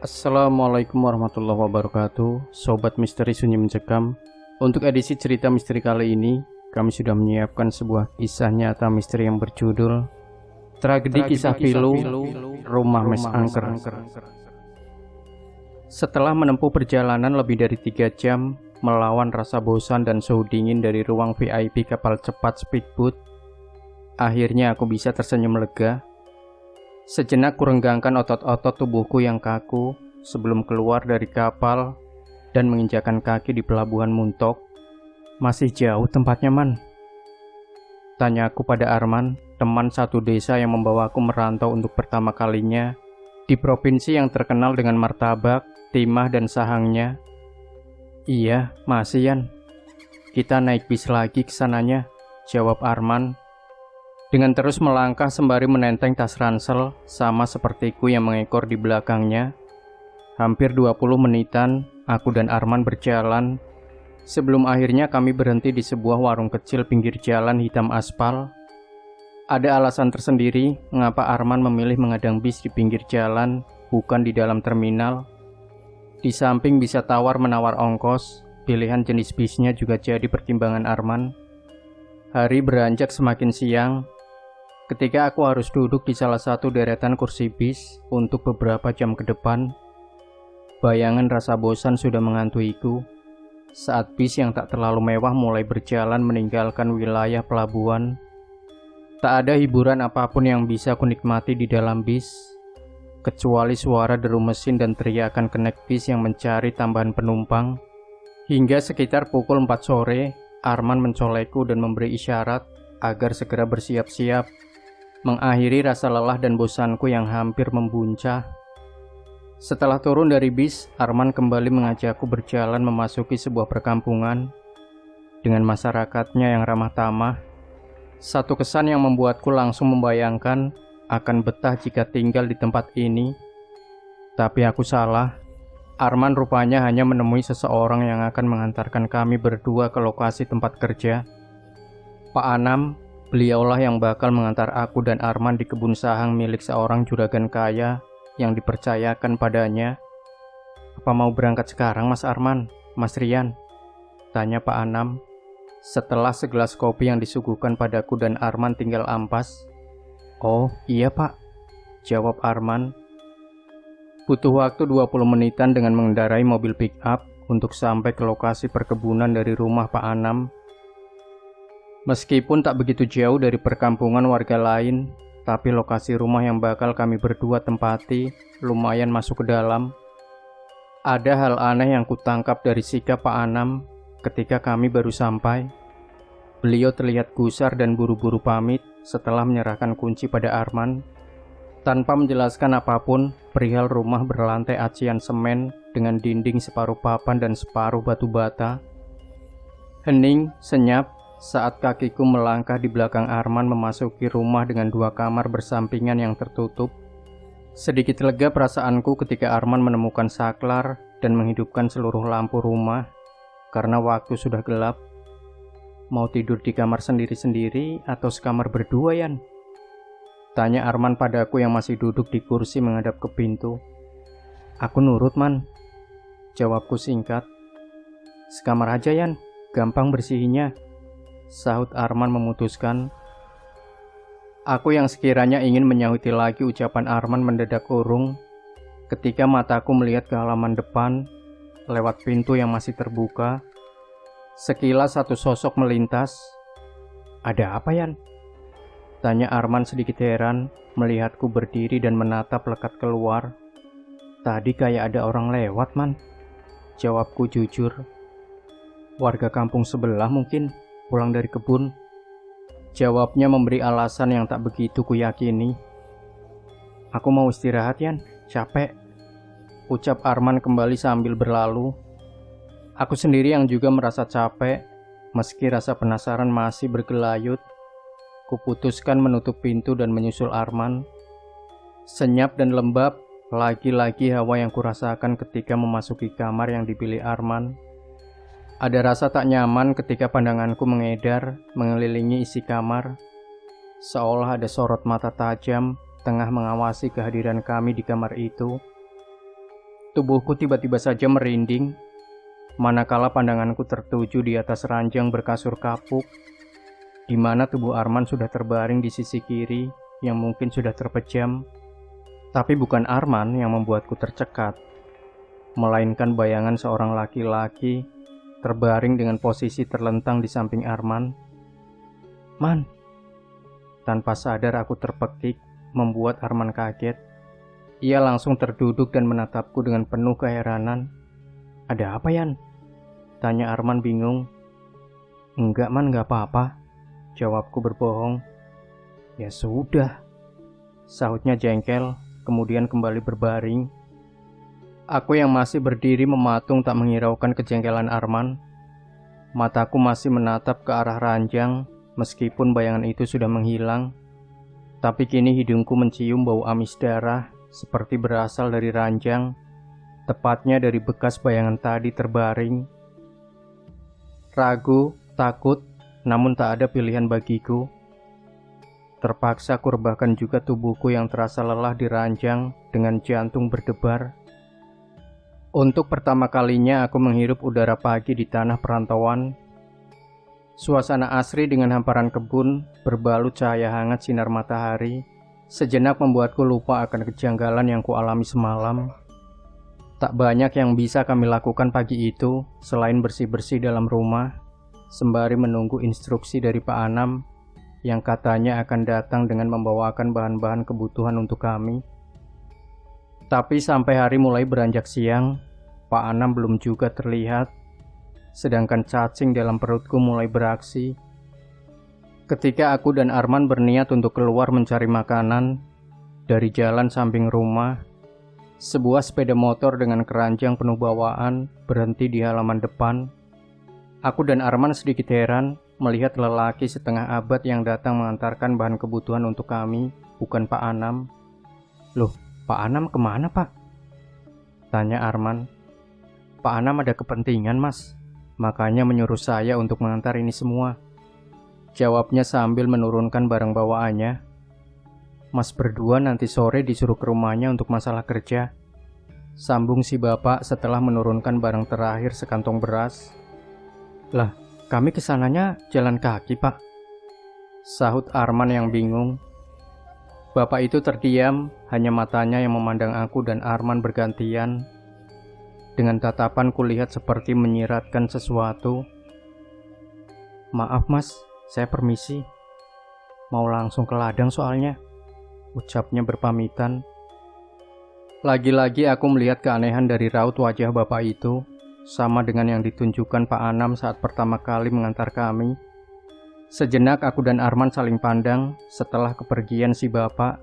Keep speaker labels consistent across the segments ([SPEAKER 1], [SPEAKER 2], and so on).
[SPEAKER 1] Assalamualaikum warahmatullahi wabarakatuh, Sobat Misteri Sunyi Mencekam. Untuk edisi cerita misteri kali ini, kami sudah menyiapkan sebuah kisah nyata misteri yang berjudul Tragedi Kisah Pilu, Rumah Mes Angker. Setelah menempuh perjalanan lebih dari 3 jam, melawan rasa bosan dan suhu dingin dari ruang VIP kapal cepat speedboat, akhirnya aku bisa tersenyum lega. Sejenak kurenggangkan otot-otot tubuhku yang kaku sebelum keluar dari kapal dan menginjakan kaki di pelabuhan Muntok. Masih jauh tempatnya, Man? Tanya aku pada Arman, teman satu desa yang membawaku merantau untuk pertama kalinya di provinsi yang terkenal dengan martabak, timah, dan sahangnya. Iya, masih, Yan. Kita naik bis lagi ke sananya, jawab Arman. Dengan terus melangkah sembari menenteng tas ransel, sama sepertiku yang mengekor di belakangnya. Hampir 20 menitan, aku dan Arman berjalan, sebelum akhirnya kami berhenti di sebuah warung kecil pinggir jalan hitam aspal. Ada alasan tersendiri mengapa Arman memilih mengadang bis di pinggir jalan, bukan di dalam terminal. Di samping bisa tawar-menawar ongkos, pilihan jenis bisnya juga jadi pertimbangan Arman. Hari beranjak semakin siang, ketika aku harus duduk di salah satu deretan kursi bis untuk beberapa jam ke depan. Bayangan rasa bosan sudah mengantuiku saat bis yang tak terlalu mewah mulai berjalan meninggalkan wilayah pelabuhan. Tak ada hiburan apapun yang bisa kunikmati di dalam bis, kecuali suara deru mesin dan teriakan kenek bis yang mencari tambahan penumpang. Hingga sekitar pukul 4 sore, Arman mencolekku dan memberi isyarat agar segera bersiap-siap, mengakhiri rasa lelah dan bosanku yang hampir membuncah. Setelah turun dari bis, Arman kembali mengajakku berjalan memasuki sebuah perkampungan dengan masyarakatnya yang ramah tamah. Satu kesan yang membuatku langsung membayangkan akan betah jika tinggal di tempat ini. Tapi aku salah. Arman rupanya hanya menemui seseorang yang akan mengantarkan kami berdua ke lokasi tempat kerja. Pak Anam, beliaulah yang bakal mengantar aku dan Arman di kebun sahang milik seorang juragan kaya yang dipercayakan padanya. Apa mau berangkat sekarang, Mas Arman, Mas Rian? Tanya Pak Anam setelah segelas kopi yang disuguhkan padaku dan Arman tinggal ampas. Oh iya Pak, jawab Arman. Butuh waktu 20 menitan dengan mengendarai mobil pick up untuk sampai ke lokasi perkebunan dari rumah Pak Anam. Meskipun tak begitu jauh dari perkampungan warga lain, tapi lokasi rumah yang bakal kami berdua tempati lumayan masuk ke dalam. Ada hal aneh yang kutangkap dari sikap Pak Anam ketika kami baru sampai. Beliau terlihat gusar dan buru-buru pamit setelah menyerahkan kunci pada Arman. Tanpa menjelaskan apapun, perihal rumah berlantai acian semen dengan dinding separuh papan dan separuh batu bata. Hening, senyap, saat kakiku melangkah di belakang Arman memasuki rumah dengan 2 kamar bersampingan yang tertutup. Sedikit lega perasaanku ketika Arman menemukan saklar dan menghidupkan seluruh lampu rumah karena waktu sudah gelap. Mau tidur di kamar sendiri-sendiri atau sekamar berdua, Yan? Tanya Arman padaku yang masih duduk di kursi menghadap ke pintu. Aku nurut, Man. Jawabku singkat. Sekamar aja, Yan. Gampang bersihinnya. Sahut Arman memutuskan. Aku yang sekiranya ingin menyahuti lagi ucapan Arman mendadak urung ketika mataku melihat ke halaman depan lewat pintu yang masih terbuka. Sekilas satu sosok melintas. Ada apa, Yan? Tanya Arman sedikit heran melihatku berdiri dan menatap lekat keluar. Tadi kayak ada orang lewat, Man. Jawabku jujur. Warga kampung sebelah mungkin, pulang dari kebun. Jawabnya memberi alasan yang tak begitu kuyakini. Aku mau istirahat, Yan, capek. Ucap Arman kembali sambil berlalu. Aku sendiri yang juga merasa capek, meski rasa penasaran masih bergelayut. Kuputuskan menutup pintu dan menyusul Arman. Senyap dan lembab, lagi-lagi hawa yang kurasakan ketika memasuki kamar yang dipilih Arman. Ada rasa tak nyaman ketika pandanganku mengedar mengelilingi isi kamar, seolah ada sorot mata tajam tengah mengawasi kehadiran kami di kamar itu. Tubuhku tiba-tiba saja merinding, manakala pandanganku tertuju di atas ranjang berkasur kapuk, di mana tubuh Arman sudah terbaring di sisi kiri yang mungkin sudah terpejam. Tapi bukan Arman yang membuatku tercekat, melainkan bayangan seorang laki-laki terbaring dengan posisi terlentang di samping Arman. "Man!" Tanpa sadar aku terpekik, membuat Arman kaget. Ia langsung terduduk dan menatapku dengan penuh keheranan. "Ada apa, Yan?" tanya Arman bingung. "Enggak, Man, enggak apa-apa," jawabku berbohong. "Ya sudah," sahutnya jengkel, kemudian kembali berbaring. Aku yang masih berdiri mematung tak menghiraukan kejengkelan Arman. Mataku masih menatap ke arah ranjang, meskipun bayangan itu sudah menghilang. Tapi kini hidungku mencium bau amis darah, seperti berasal dari ranjang, tepatnya dari bekas bayangan tadi terbaring. Ragu, takut, namun tak ada pilihan bagiku. Terpaksa aku rebahkan juga tubuhku yang terasa lelah di ranjang dengan jantung berdebar. Untuk pertama kalinya aku menghirup udara pagi di tanah perantauan. Suasana asri dengan hamparan kebun berbalut cahaya hangat sinar matahari sejenak membuatku lupa akan kejanggalan yang kualami semalam. Tak banyak yang bisa kami lakukan pagi itu selain bersih-bersih dalam rumah, sembari menunggu instruksi dari Pak Anam yang katanya akan datang dengan membawakan bahan-bahan kebutuhan untuk kami. Tapi sampai hari mulai beranjak siang, Pak Anam belum juga terlihat, sedangkan cacing dalam perutku mulai beraksi. Ketika aku dan Arman berniat untuk keluar mencari makanan, dari jalan samping rumah, sebuah sepeda motor dengan keranjang penuh bawaan berhenti di halaman depan. Aku dan Arman sedikit heran melihat lelaki setengah abad yang datang mengantarkan bahan kebutuhan untuk kami, bukan Pak Anam. "Loh, Pak Anam kemana, Pak?" tanya Arman. "Pak Anam ada kepentingan, Mas. Makanya menyuruh saya untuk mengantar ini semua," jawabnya sambil menurunkan barang bawaannya. "Mas berdua nanti sore disuruh ke rumahnya untuk masalah kerja," sambung si bapak setelah menurunkan barang terakhir sekantong beras. "Lah, kami kesananya jalan kaki, Pak," sahut Arman yang bingung. Bapak itu terdiam, hanya matanya yang memandang aku dan Arman bergantian. Dengan tatapan kulihat seperti menyiratkan sesuatu. "Maaf, Mas, saya permisi. Mau langsung ke ladang soalnya," ucapnya berpamitan. Lagi-lagi aku melihat keanehan dari raut wajah bapak itu, sama dengan yang ditunjukkan Pak Anam saat pertama kali mengantar kami. Sejenak aku dan Arman saling pandang setelah kepergian si bapak.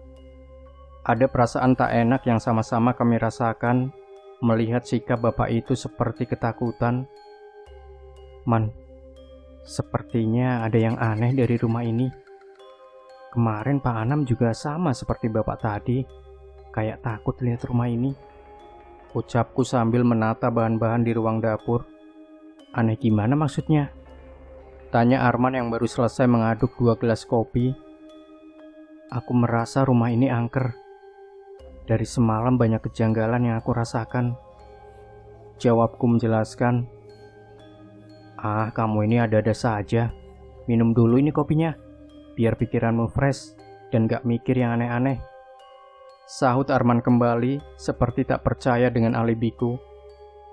[SPEAKER 1] Ada perasaan tak enak yang sama-sama kami rasakan melihat sikap bapak itu seperti ketakutan. "Man, sepertinya ada yang aneh dari rumah ini. Kemarin Pak Anam juga sama seperti bapak tadi, kayak takut lihat rumah ini," ucapku sambil menata bahan-bahan di ruang dapur. "Aneh gimana maksudnya?" tanya Arman yang baru selesai mengaduk 2 gelas kopi. "Aku merasa rumah ini angker. Dari semalam banyak kejanggalan yang aku rasakan," jawabku menjelaskan. "Ah, kamu ini ada-ada saja. Minum dulu ini kopinya, biar pikiranmu fresh dan gak mikir yang aneh-aneh," sahut Arman kembali seperti tak percaya dengan alibiku.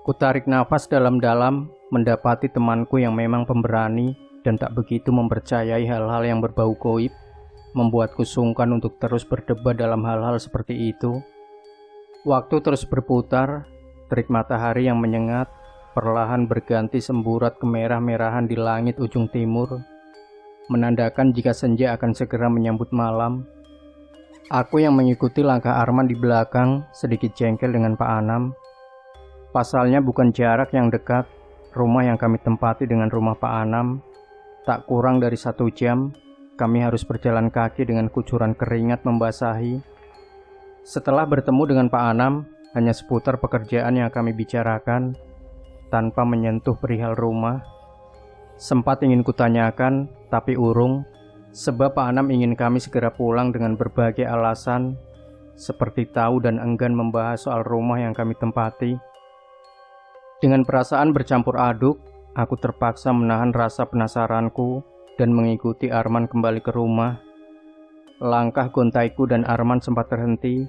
[SPEAKER 1] Kutarik nafas dalam-dalam mendapati temanku yang memang pemberani dan tak begitu mempercayai hal-hal yang berbau goib, membuatku sungkan untuk terus berdebat dalam hal-hal seperti itu. Waktu terus berputar, terik matahari yang menyengat perlahan berganti semburat kemerah-merahan di langit ujung timur, menandakan jika senja akan segera menyambut malam. Aku yang mengikuti langkah Arman di belakang sedikit jengkel dengan Pak Anam. Pasalnya bukan jarak yang dekat, rumah yang kami tempati dengan rumah Pak Anam, tak kurang dari 1 jam. Kami harus berjalan kaki dengan kucuran keringat membasahi. Setelah bertemu dengan Pak Anam, hanya seputar pekerjaan yang kami bicarakan, tanpa menyentuh perihal rumah. Sempat ingin kutanyakan, tapi urung, sebab Pak Anam ingin kami segera pulang dengan berbagai alasan, seperti tahu dan enggan membahas soal rumah yang kami tempati. Dengan perasaan bercampur aduk, aku terpaksa menahan rasa penasaranku dan mengikuti Arman kembali ke rumah. Langkah gontaiku dan Arman sempat terhenti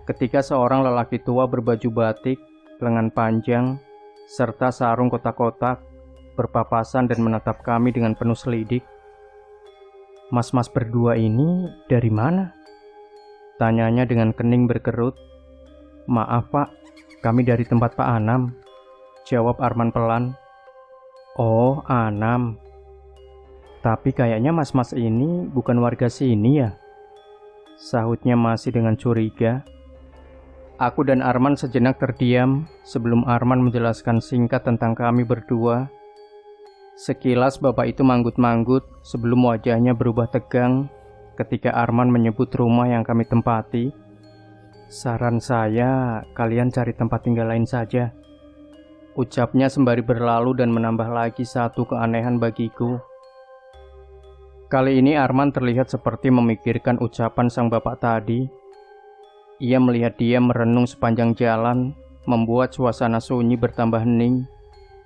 [SPEAKER 1] ketika seorang lelaki tua berbaju batik, lengan panjang, serta sarung kotak-kotak berpapasan dan menatap kami dengan penuh selidik. "Mas-mas berdua ini dari mana?" tanyanya dengan kening berkerut. "Maaf pak, kami dari tempat Pak Anam," jawab Arman pelan. "Oh, Anam. Tapi kayaknya mas-mas ini bukan warga sini ya?" sahutnya masih dengan curiga. Aku dan Arman sejenak terdiam sebelum Arman menjelaskan singkat tentang kami berdua. Sekilas bapak itu manggut-manggut sebelum wajahnya berubah tegang ketika Arman menyebut rumah yang kami tempati. "Saran saya, kalian cari tempat tinggal lain saja," ucapnya sembari berlalu dan menambah lagi satu keanehan bagiku. Kali ini Arman terlihat seperti memikirkan ucapan sang bapak tadi. Ia melihat dia merenung sepanjang jalan, membuat suasana sunyi bertambah hening,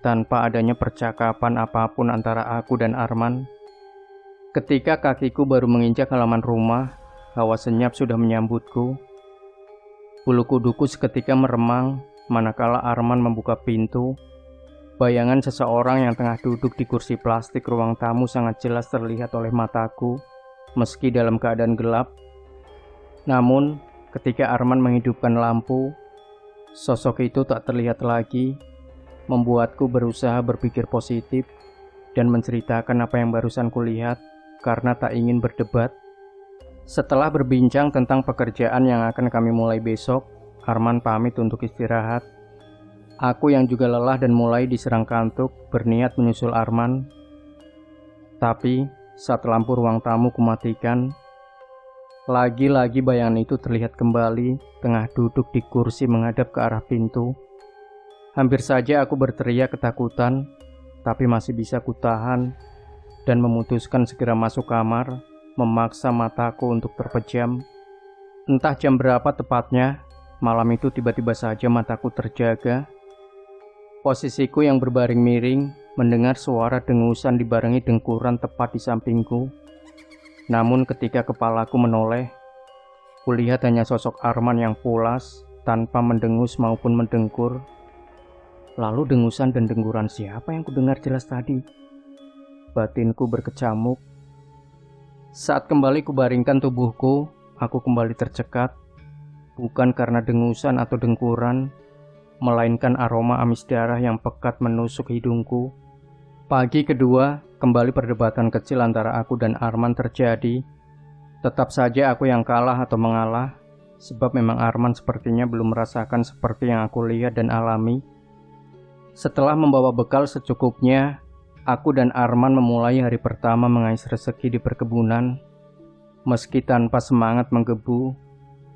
[SPEAKER 1] tanpa adanya percakapan apapun antara aku dan Arman. Ketika kakiku baru menginjak halaman rumah, hawa senyap sudah menyambutku. Bulu kuduku seketika meremang, manakala Arman membuka pintu. Bayangan seseorang yang tengah duduk di kursi plastik ruang tamu sangat jelas terlihat oleh mataku, meski dalam keadaan gelap. Namun, ketika Arman menghidupkan lampu, sosok itu tak terlihat lagi, membuatku berusaha berpikir positif dan menceritakan apa yang barusan kulihat karena tak ingin berdebat. Setelah berbincang tentang pekerjaan yang akan kami mulai besok, Arman pamit untuk istirahat. Aku yang juga lelah dan mulai diserang kantuk berniat menyusul Arman. Tapi saat lampu ruang tamu kumatikan, lagi-lagi bayangan itu terlihat kembali tengah duduk di kursi menghadap ke arah pintu. Hampir saja aku berteriak ketakutan, tapi masih bisa kutahan dan memutuskan segera masuk kamar, memaksa mataku untuk terpejam. Entah jam berapa tepatnya, malam itu tiba-tiba saja mataku terjaga. Posisiku yang berbaring miring mendengar suara dengusan dibarengi dengkuran tepat di sampingku. Namun ketika kepalaku menoleh, kulihat hanya sosok Arman yang pulas, tanpa mendengus maupun mendengkur. Lalu dengusan dan dengkuran siapa yang kudengar jelas tadi? Batinku berkecamuk. Saat kembali kubaringkan tubuhku, aku kembali tercekat. Bukan karena dengusan atau dengkuran, melainkan aroma amis darah yang pekat menusuk hidungku. Pagi kedua, kembali perdebatan kecil antara aku dan Arman terjadi. Tetap saja aku yang kalah atau mengalah, sebab memang Arman sepertinya belum merasakan seperti yang aku lihat dan alami. Setelah membawa bekal secukupnya, aku dan Arman memulai hari pertama mengais rezeki di perkebunan. Meski tanpa semangat menggebu,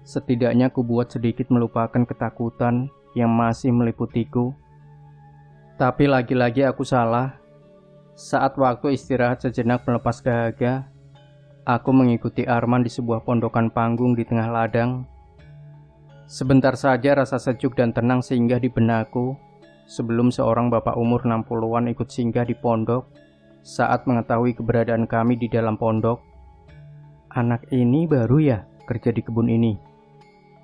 [SPEAKER 1] setidaknya ku buat sedikit melupakan ketakutan yang masih meliputiku. Tapi lagi-lagi aku salah. Saat waktu istirahat sejenak melepas dahaga, aku mengikuti Arman di sebuah pondokan panggung di tengah ladang. Sebentar saja rasa sejuk dan tenang singgah di benakku sebelum seorang bapak umur 60-an ikut singgah di pondok saat mengetahui keberadaan kami di dalam pondok. "Anak ini baru ya kerja di kebun ini?"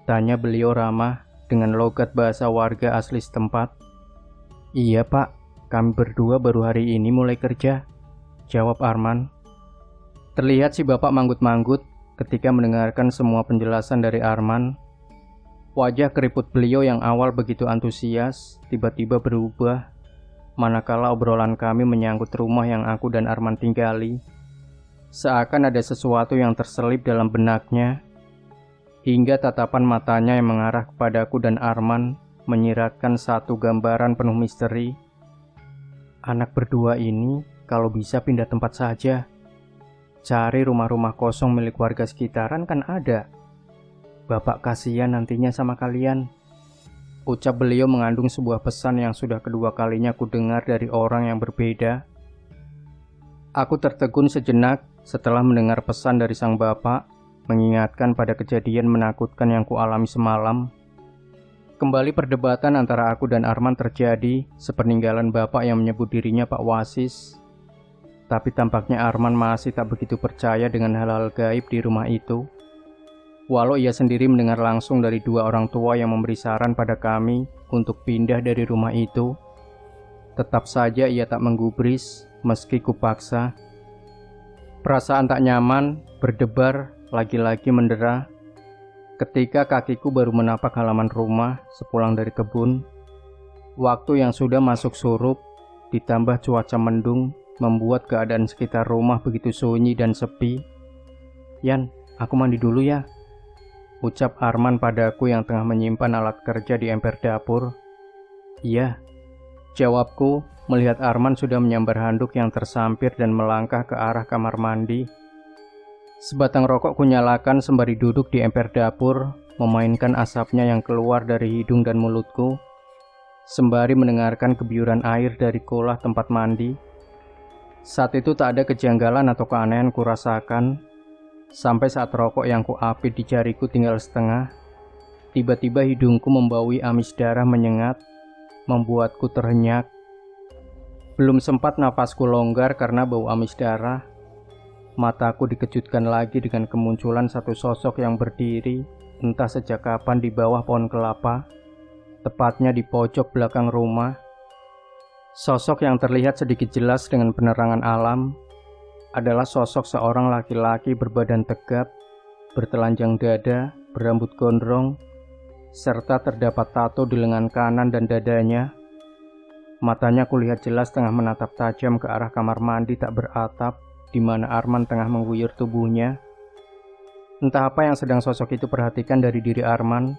[SPEAKER 1] tanya beliau ramah dengan logat bahasa warga asli setempat. "Iya pak, kami berdua baru hari ini mulai kerja," jawab Arman. Terlihat si bapak manggut-manggut ketika mendengarkan semua penjelasan dari Arman. Wajah keriput beliau yang awal begitu antusias tiba-tiba berubah manakala obrolan kami menyangkut rumah yang aku dan Arman tinggali. Seakan ada sesuatu yang terselip dalam benaknya, hingga tatapan matanya yang mengarah kepadaku dan Arman menyiratkan satu gambaran penuh misteri. Anak berdua ini kalau bisa pindah tempat saja. Cari rumah-rumah kosong milik warga sekitaran kan ada. Bapak kasihan nantinya sama kalian. Ucap beliau mengandung sebuah pesan yang sudah kedua kalinya ku dengar dari orang yang berbeda. Aku tertegun sejenak setelah mendengar pesan dari sang bapak. mengingatkan pada kejadian menakutkan yang kualami semalam. Kembali perdebatan antara aku dan Arman terjadi sepeninggalan bapak yang menyebut dirinya Pak Wasis. Tapi tampaknya Arman masih tak begitu percaya dengan hal-hal gaib di rumah itu. Walau ia sendiri mendengar langsung dari dua orang tua yang memberi saran pada kami untuk pindah dari rumah itu, tetap saja ia tak menggubris meski kupaksa. Perasaan tak nyaman berdebar lagi-lagi mendera ketika kakiku baru menapak halaman rumah sepulang dari kebun. Waktu yang sudah masuk surup ditambah cuaca mendung membuat keadaan sekitar rumah begitu sunyi dan sepi. "Yan, aku mandi dulu ya," ucap Arman padaku yang tengah menyimpan alat kerja di emper dapur. "Iya," jawabku melihat Arman sudah menyambar handuk yang tersampir dan melangkah ke arah kamar mandi. Sebatang rokok kunyalakan sembari duduk di emper dapur, memainkan asapnya yang keluar dari hidung dan mulutku, sembari mendengarkan kebiuran air dari kolah tempat mandi. Saat itu tak ada kejanggalan atau keanehan kurasakan, sampai saat rokok yang kuapit di jariku tinggal setengah, tiba-tiba hidungku membaui amis darah menyengat, membuatku terhenyak. Belum sempat nafasku longgar karena bau amis darah, mataku dikejutkan lagi dengan kemunculan satu sosok yang berdiri entah sejak kapan di bawah pohon kelapa, tepatnya di pojok belakang rumah. Sosok yang terlihat sedikit jelas dengan penerangan alam adalah sosok seorang laki-laki berbadan tegap, bertelanjang dada, berambut gondrong, serta terdapat tato di lengan kanan dan dadanya. Matanya kulihat jelas tengah menatap tajam ke arah kamar mandi tak beratap di mana Arman tengah mengguyur tubuhnya. Entah apa yang sedang sosok itu perhatikan dari diri Arman,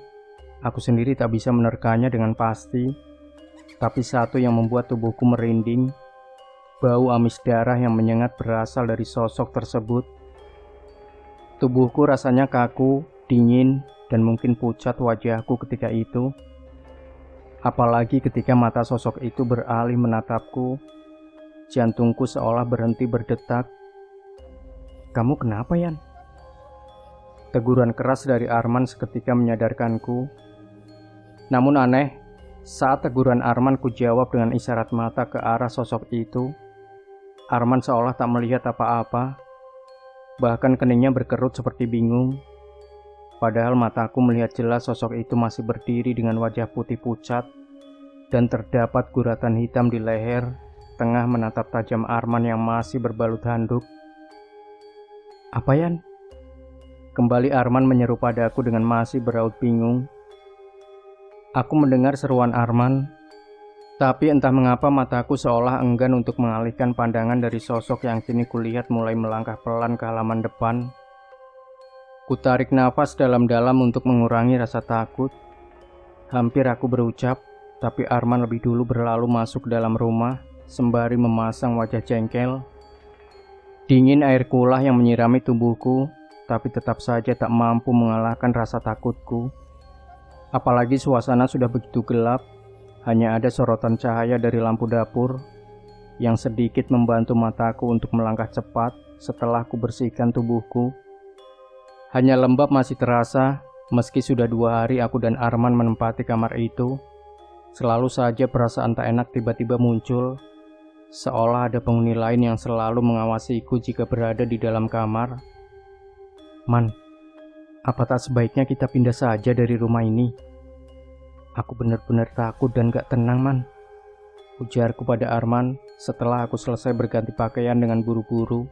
[SPEAKER 1] aku sendiri tak bisa menerkanya dengan pasti. Tapi satu yang membuat tubuhku merinding, bau amis darah yang menyengat berasal dari sosok tersebut. Tubuhku rasanya kaku, dingin, dan mungkin pucat wajahku ketika itu. Apalagi ketika mata sosok itu beralih menatapku, jantungku seolah berhenti berdetak. "Kamu kenapa, Yan?" Teguran keras dari Arman seketika menyadarkanku. Namun aneh, saat teguran Arman kujawab dengan isyarat mata ke arah sosok itu, Arman seolah tak melihat apa-apa, bahkan keningnya berkerut seperti bingung. Padahal mataku melihat jelas sosok itu masih berdiri dengan wajah putih pucat dan terdapat guratan hitam di leher, tengah menatap tajam Arman yang masih berbalut handuk. "Apa, Yan?" Kembali Arman menyeru padaku dengan masih beraut bingung. Aku mendengar seruan Arman, tapi entah mengapa mataku seolah enggan untuk mengalihkan pandangan dari sosok yang kini kulihat mulai melangkah pelan ke halaman depan. Kutarik nafas dalam-dalam untuk mengurangi rasa takut. Hampir aku berucap, tapi Arman lebih dulu berlalu masuk ke dalam rumah, sembari memasang wajah jengkel. Dingin air kulah yang menyirami tubuhku, tapi tetap saja tak mampu mengalahkan rasa takutku. Apalagi suasana sudah begitu gelap, hanya ada sorotan cahaya dari lampu dapur yang sedikit membantu mataku untuk melangkah cepat setelah kubersihkan tubuhku. Hanya lembab masih terasa, meski sudah 2 hari aku dan Arman menempati kamar itu. Selalu saja perasaan tak enak tiba-tiba muncul, seolah ada penghuni lain yang selalu mengawasiku jika berada di dalam kamar. "Man, apa tak sebaiknya kita pindah saja dari rumah ini? Aku benar-benar takut dan gak tenang, Man," ujarku pada Arman setelah aku selesai berganti pakaian dengan buru-buru.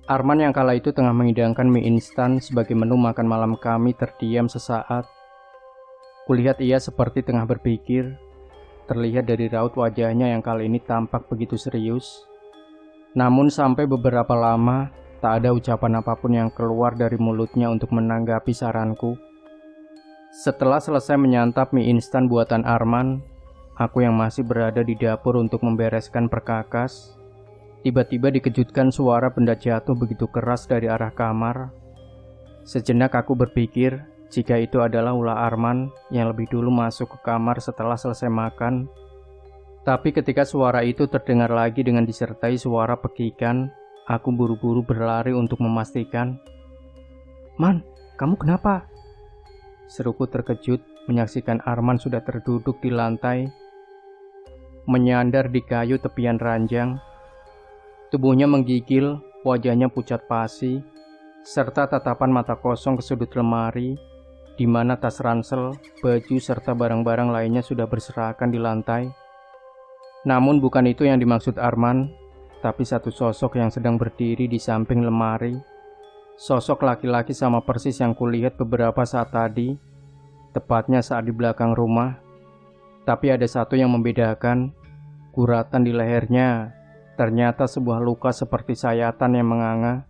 [SPEAKER 1] Arman yang kala itu tengah menghidangkan mie instan sebagai menu makan malam kami terdiam sesaat. Kulihat ia seperti tengah berpikir, terlihat dari raut wajahnya yang kali ini tampak begitu serius. Namun sampai beberapa lama, tak ada ucapan apapun yang keluar dari mulutnya untuk menanggapi saranku. Setelah selesai menyantap mie instan buatan Arman, aku yang masih berada di dapur untuk membereskan perkakas, tiba-tiba dikejutkan suara benda jatuh begitu keras dari arah kamar. Sejenak aku berpikir jika itu adalah ulah Arman yang lebih dulu masuk ke kamar setelah selesai makan. Tapi ketika suara itu terdengar lagi dengan disertai suara pekikan, aku buru-buru berlari untuk memastikan. Man, kamu kenapa? Seruku terkejut menyaksikan Arman sudah terduduk di lantai, menyandar di kayu tepian ranjang. Tubuhnya menggigil, wajahnya pucat pasi, serta tatapan mata kosong ke sudut lemari, di mana tas ransel, baju, serta barang-barang lainnya sudah berserakan di lantai. Namun bukan itu yang dimaksud Arman, tapi satu sosok yang sedang berdiri di samping lemari. Sosok laki-laki sama persis yang kulihat beberapa saat tadi, tepatnya saat di belakang rumah. Tapi ada satu yang membedakan, guratan di lehernya, ternyata sebuah luka seperti sayatan yang menganga.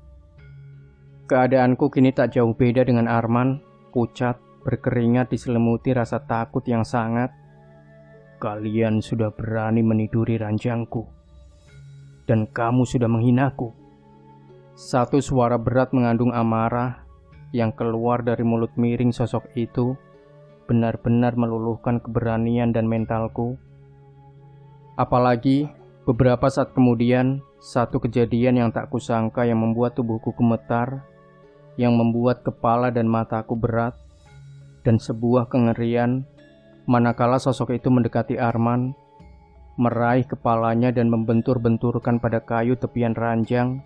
[SPEAKER 1] Keadaanku kini tak jauh beda dengan Arman, pucat, berkeringat diselimuti rasa takut yang sangat. Kalian sudah berani meniduri ranjangku, dan kamu sudah menghinaku. Satu suara berat mengandung amarah yang keluar dari mulut miring sosok itu benar-benar meluluhkan keberanian dan mentalku. Apalagi beberapa saat kemudian, satu kejadian yang tak kusangka yang membuat tubuhku gemetar, yang membuat kepala dan mataku berat, dan sebuah kengerian manakala sosok itu mendekati Arman, meraih kepalanya dan membentur-benturkan pada kayu tepian ranjang.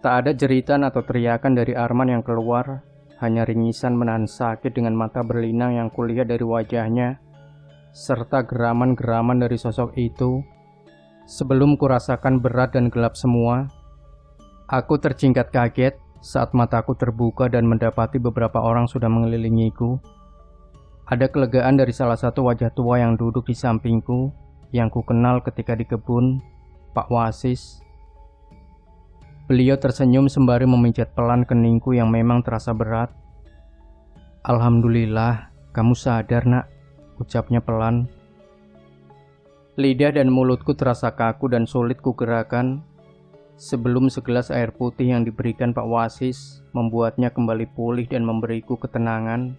[SPEAKER 1] Tak ada jeritan atau teriakan dari Arman yang keluar, hanya ringisan menahan sakit dengan mata berlinang yang kulihat dari wajahnya, serta geraman-geraman dari sosok itu. Sebelum kurasakan berat dan gelap semua, aku terjingkat kaget saat mataku terbuka dan mendapati beberapa orang sudah mengelilingiku. Ada kelegaan dari salah satu wajah tua yang duduk di sampingku, yang ku kenal ketika di kebun, Pak Wasis. Beliau tersenyum sembari memijat pelan keningku yang memang terasa berat. Alhamdulillah, kamu sadar nak, ucapnya pelan. Lidah dan mulutku terasa kaku dan sulit kugerakkan. Sebelum segelas air putih yang diberikan Pak Wasis membuatnya kembali pulih dan memberiku ketenangan.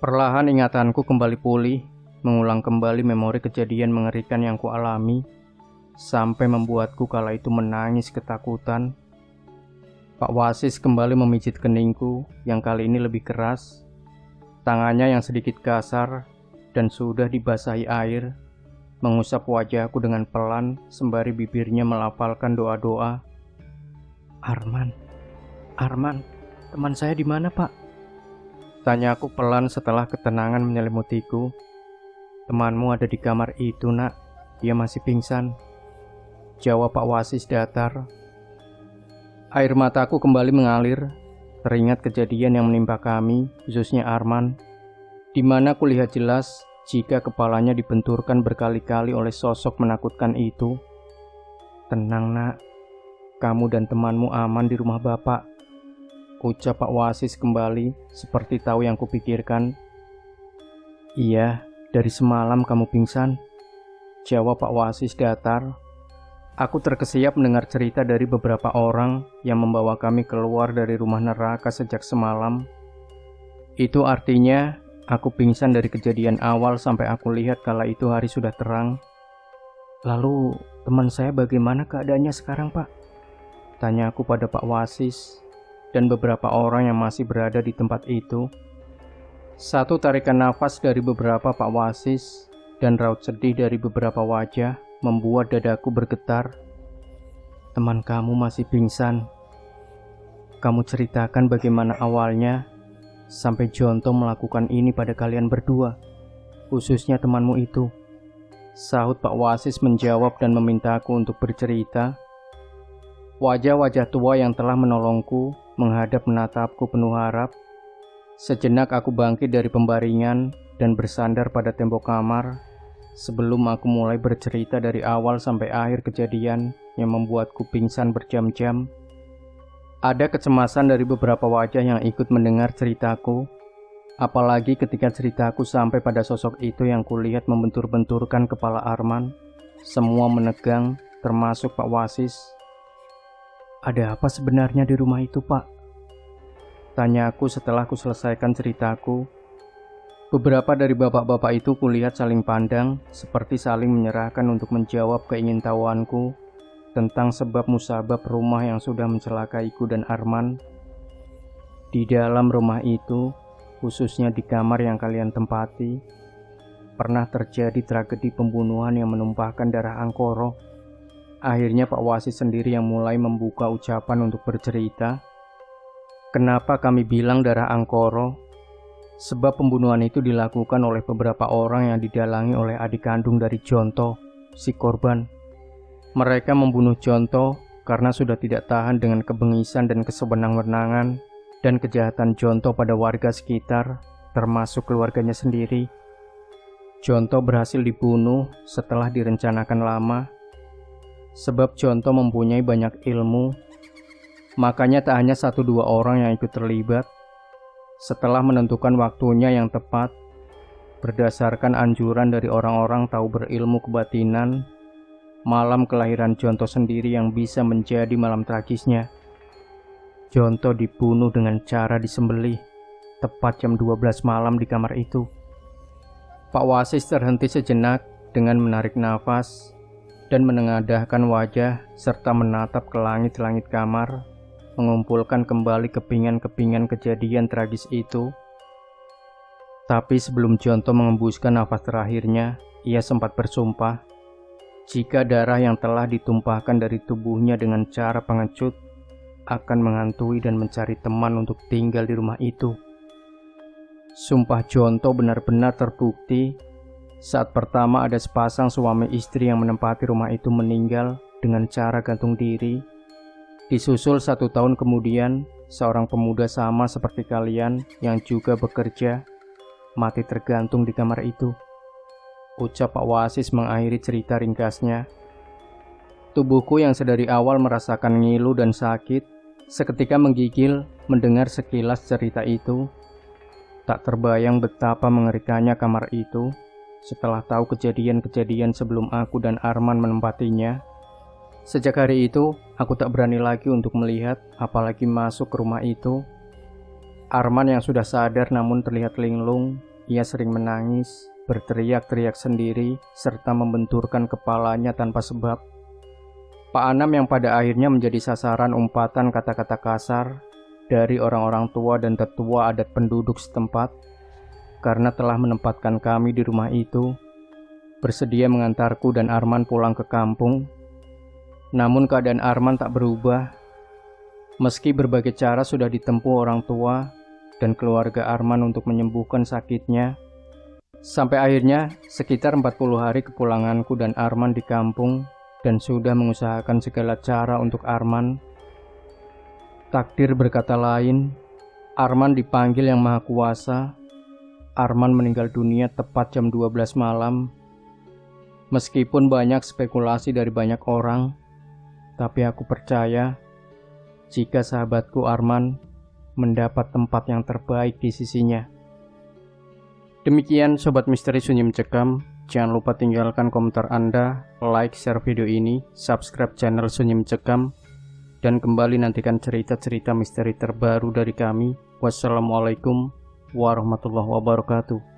[SPEAKER 1] Perlahan ingatanku kembali pulih, mengulang kembali memori kejadian mengerikan yang kualami, sampai membuatku kala itu menangis ketakutan. Pak Wasis kembali memijit keningku yang kali ini lebih keras. Tangannya yang sedikit kasar dan sudah dibasahi air mengusap wajahku dengan pelan sembari bibirnya melafalkan doa-doa. Arman, teman saya di mana, Pak? Tanyaku pelan setelah ketenangan menyelimutiku. Temanmu ada di kamar itu, nak. Dia masih pingsan, jawab Pak Wasis datar. Air mataku kembali mengalir, teringat kejadian yang menimpa kami, khususnya Arman, di mana kulihat jelas jika kepalanya dibenturkan berkali-kali oleh sosok menakutkan itu. Tenang nak, kamu dan temanmu aman di rumah Bapak, ucap Pak Wasis kembali seperti tahu yang kupikirkan. Iya, dari semalam kamu pingsan, jawab Pak Wasis datar. Aku terkesiap mendengar cerita dari beberapa orang yang membawa kami keluar dari rumah neraka sejak semalam. Itu artinya aku pingsan dari kejadian awal sampai aku lihat kala itu hari sudah terang. Lalu teman saya bagaimana keadaannya sekarang, Pak? Tanya aku pada Pak Wasis dan beberapa orang yang masih berada di tempat itu. Satu tarikan nafas dari beberapa Pak Wasis dan raut sedih dari beberapa wajah membuat dadaku bergetar. Teman kamu masih pingsan. Kamu ceritakan bagaimana awalnya sampai Jonto melakukan ini pada kalian berdua, khususnya temanmu itu, sahut Pak Wasis menjawab dan memintaku untuk bercerita. Wajah-wajah tua yang telah menolongku menghadap menatapku penuh harap. Sejenak aku bangkit dari pembaringan dan bersandar pada tembok kamar sebelum aku mulai bercerita dari awal sampai akhir kejadian yang membuatku pingsan berjam-jam. Ada kecemasan dari beberapa wajah yang ikut mendengar ceritaku, apalagi ketika ceritaku sampai pada sosok itu yang kulihat membentur-benturkan kepala Arman. Semua menegang, termasuk Pak Wasis. Ada apa sebenarnya di rumah itu, Pak? Tanyaku setelah ku selesaikan ceritaku. Beberapa dari bapak-bapak itu kulihat saling pandang, seperti saling menyerahkan untuk menjawab keingintahuanku tentang sebab musabab rumah yang sudah mencelakaiku dan Arman. Di dalam rumah itu, khususnya di kamar yang kalian tempati, pernah terjadi tragedi pembunuhan yang menumpahkan darah Angkoro. Akhirnya Pak Wasis sendiri yang mulai membuka ucapan untuk bercerita. Kenapa kami bilang darah Angkoro? Sebab pembunuhan itu dilakukan oleh beberapa orang yang didalangi oleh adik kandung dari Jonto, si korban. Mereka membunuh Jonto karena sudah tidak tahan dengan kebengisan dan kesewenang-wenangan dan kejahatan Jonto pada warga sekitar, termasuk keluarganya sendiri. Jonto berhasil dibunuh setelah direncanakan lama. Sebab Jonto mempunyai banyak ilmu, makanya tak hanya 1-2 orang yang ikut terlibat. Setelah menentukan waktunya yang tepat, berdasarkan anjuran dari orang-orang tahu berilmu kebatinan, malam kelahiran Jonto sendiri yang bisa menjadi malam tragisnya. Jonto dibunuh dengan cara disembelih, tepat jam 12 malam di kamar itu. Pak Wasis terhenti sejenak dengan menarik nafas dan menengadahkan wajah serta menatap ke langit-langit kamar, mengumpulkan kembali kepingan-kepingan kejadian tragis itu. Tapi sebelum Jonto mengembuskan nafas terakhirnya, ia sempat bersumpah, jika darah yang telah ditumpahkan dari tubuhnya dengan cara pengecut akan menghantui dan mencari teman untuk tinggal di rumah itu. Sumpah Jonto benar-benar terbukti saat pertama ada sepasang suami istri yang menempati rumah itu meninggal dengan cara gantung diri. Disusul 1 tahun kemudian, seorang pemuda sama seperti kalian yang juga bekerja mati tergantung di kamar itu. Ucap Pak Wasis mengakhiri cerita ringkasnya. Tubuhku yang sedari awal merasakan ngilu dan sakit, seketika menggigil mendengar sekilas cerita itu. Tak terbayang betapa mengerikannya kamar itu setelah tahu kejadian-kejadian sebelum aku dan Arman menempatinya. Sejak hari itu, aku tak berani lagi untuk melihat, apalagi masuk ke rumah itu. Arman yang sudah sadar namun terlihat linglung, ia sering menangis, berteriak-teriak sendiri, serta membenturkan kepalanya tanpa sebab. Pak Anam yang pada akhirnya menjadi sasaran umpatan kata-kata kasar dari orang-orang tua dan tetua adat penduduk setempat, karena telah menempatkan kami di rumah itu, bersedia mengantarku dan Arman pulang ke kampung. Namun keadaan Arman tak berubah. Meski berbagai cara sudah ditempuh orang tua dan keluarga Arman untuk menyembuhkan sakitnya, sampai akhirnya sekitar 40 hari kepulanganku dan Arman di kampung, dan sudah mengusahakan segala cara untuk Arman. Takdir berkata lain, Arman dipanggil Yang Maha Kuasa. Arman meninggal dunia tepat jam 12 malam. Meskipun banyak spekulasi dari banyak orang, tapi aku percaya jika sahabatku Arman mendapat tempat yang terbaik di sisinya. Demikian Sobat Misteri Sunyi Mencekam. Jangan lupa tinggalkan komentar Anda, like, share video ini, subscribe channel Sunyi Mencekam, dan kembali nantikan cerita-cerita misteri terbaru dari kami. Wassalamualaikum warahmatullahi wabarakatuh.